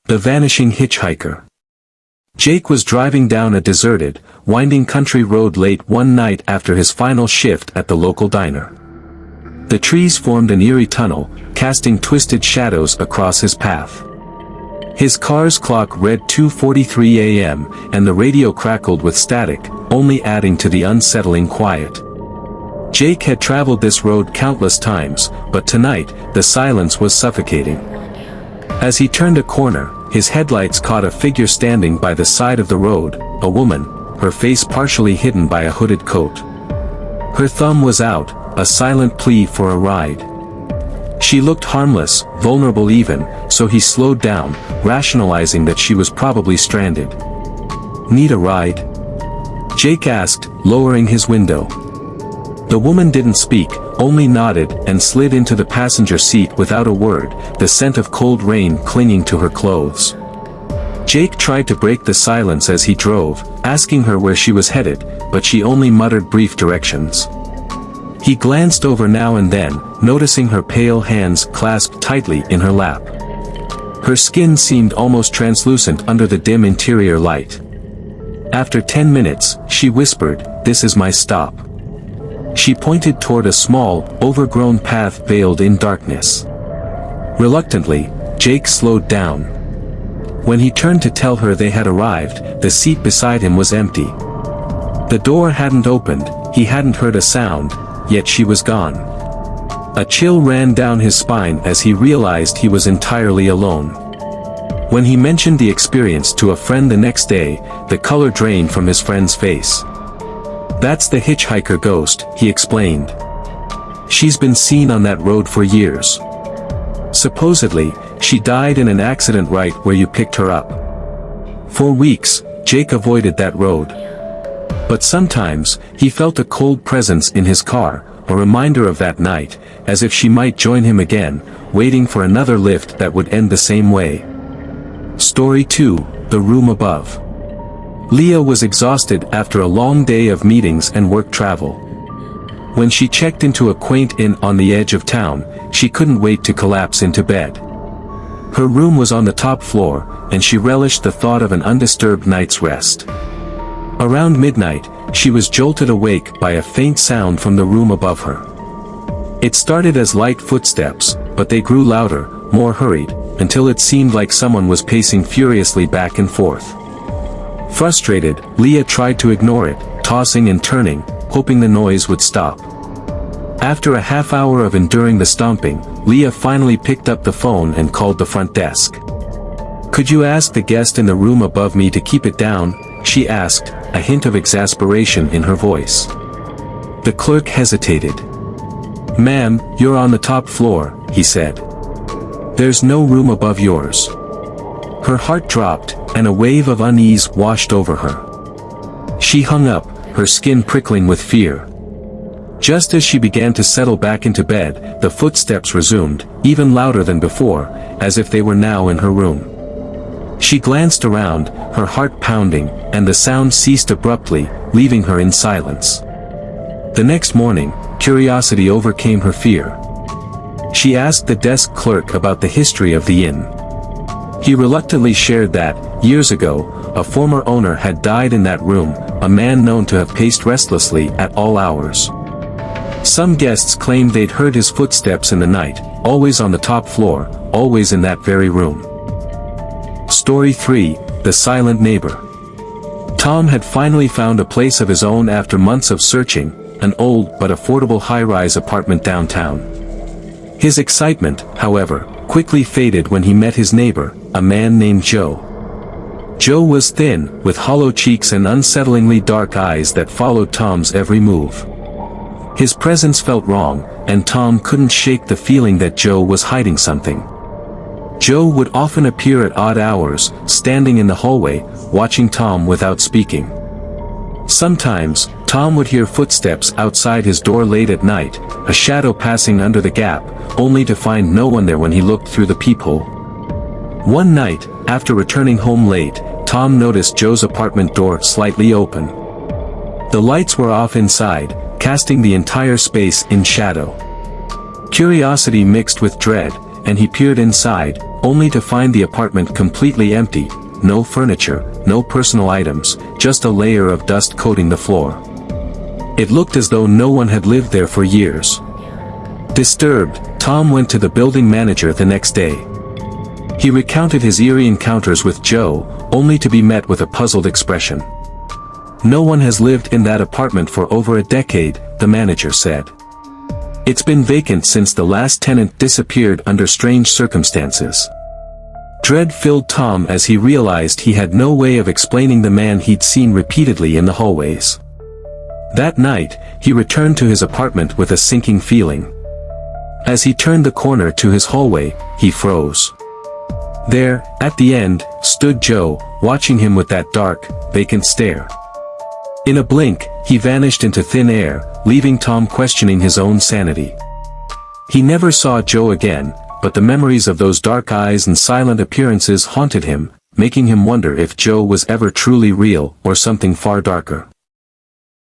The Vanishing Hitchhiker. Jake was driving down a deserted, winding country road late one night after his final shift at the local diner. The trees formed an eerie tunnel, casting twisted shadows across his path. His car's clock read 2:43 a.m., and the radio crackled with static, only adding to the unsettling quiet. Jake had traveled this road countless times, but tonight, the silence was suffocating. As he turned a corner, his headlights caught a figure standing by the side of the road, a woman, her face partially hidden by a hooded coat. Her thumb was out, a silent plea for a ride. She looked harmless, vulnerable even, so he slowed down, rationalizing that she was probably stranded. "Need a ride?" Jake asked, lowering his window. The woman didn't speak, only nodded and slid into the passenger seat without a word, the scent of cold rain clinging to her clothes. Jake tried to break the silence as he drove, asking her where she was headed, but she only muttered brief directions. He glanced over now and then, noticing her pale hands clasped tightly in her lap. Her skin seemed almost translucent under the dim interior light. After 10 minutes, she whispered, "This is my stop." She pointed toward a small, overgrown path veiled in darkness. Reluctantly, Jake slowed down. When he turned to tell her they had arrived, the seat beside him was empty. The door hadn't opened, he hadn't heard a sound, yet she was gone. A chill ran down his spine as he realized he was entirely alone. When he mentioned the experience to a friend the next day, the color drained from his friend's face. "That's the hitchhiker ghost," he explained. "She's been seen on that road for years. Supposedly, she died in an accident right where you picked her up." For weeks, Jake avoided that road. But sometimes, he felt a cold presence in his car, a reminder of that night, as if she might join him again, waiting for another lift that would end the same way. Story 2, The Room Above. Leah was exhausted after a long day of meetings and work travel. When she checked into a quaint inn on the edge of town, she couldn't wait to collapse into bed. Her room was on the top floor, and she relished the thought of an undisturbed night's rest. Around midnight, she was jolted awake by a faint sound from the room above her. It started as light footsteps, but they grew louder, more hurried, until it seemed like someone was pacing furiously back and forth. Frustrated, Leah tried to ignore it, tossing and turning, hoping the noise would stop. After a half hour of enduring the stomping, Leah finally picked up the phone and called the front desk. "Could you ask the guest in the room above me to keep it down?" she asked, a hint of exasperation in her voice. The clerk hesitated. "Ma'am, you're on the top floor," he said. "There's no room above yours." Her heart dropped, and a wave of unease washed over her. She hung up, her skin prickling with fear. Just as she began to settle back into bed, the footsteps resumed, even louder than before, as if they were now in her room. She glanced around, her heart pounding, and the sound ceased abruptly, leaving her in silence. The next morning, curiosity overcame her fear. She asked the desk clerk about the history of the inn. He reluctantly shared that, years ago, a former owner had died in that room, a man known to have paced restlessly at all hours. Some guests claimed they'd heard his footsteps in the night, always on the top floor, always in that very room. Story 3, The Silent Neighbor. Tom had finally found a place of his own after months of searching, an old but affordable high-rise apartment downtown. His excitement, however, quickly faded when he met his neighbor, a man named Joe. Joe was thin, with hollow cheeks and unsettlingly dark eyes that followed Tom's every move. His presence felt wrong, and Tom couldn't shake the feeling that Joe was hiding something. Joe would often appear at odd hours, standing in the hallway, watching Tom without speaking. Sometimes, Tom would hear footsteps outside his door late at night, a shadow passing under the gap, only to find no one there when he looked through the peephole. One night, after returning home late, Tom noticed Joe's apartment door slightly open. The lights were off inside, casting the entire space in shadow. Curiosity mixed with dread, and he peered inside, only to find the apartment completely empty, no furniture, no personal items, just a layer of dust coating the floor. It looked as though no one had lived there for years. Disturbed, Tom went to the building manager the next day. He recounted his eerie encounters with Joe, only to be met with a puzzled expression. "No one has lived in that apartment for over a decade," the manager said. "It's been vacant since the last tenant disappeared under strange circumstances." Dread filled Tom as he realized he had no way of explaining the man he'd seen repeatedly in the hallways. That night, he returned to his apartment with a sinking feeling. As he turned the corner to his hallway, he froze. There, at the end, stood Joe, watching him with that dark, vacant stare. In a blink, he vanished into thin air, leaving Tom questioning his own sanity. He never saw Joe again, but the memories of those dark eyes and silent appearances haunted him, making him wonder if Joe was ever truly real or something far darker.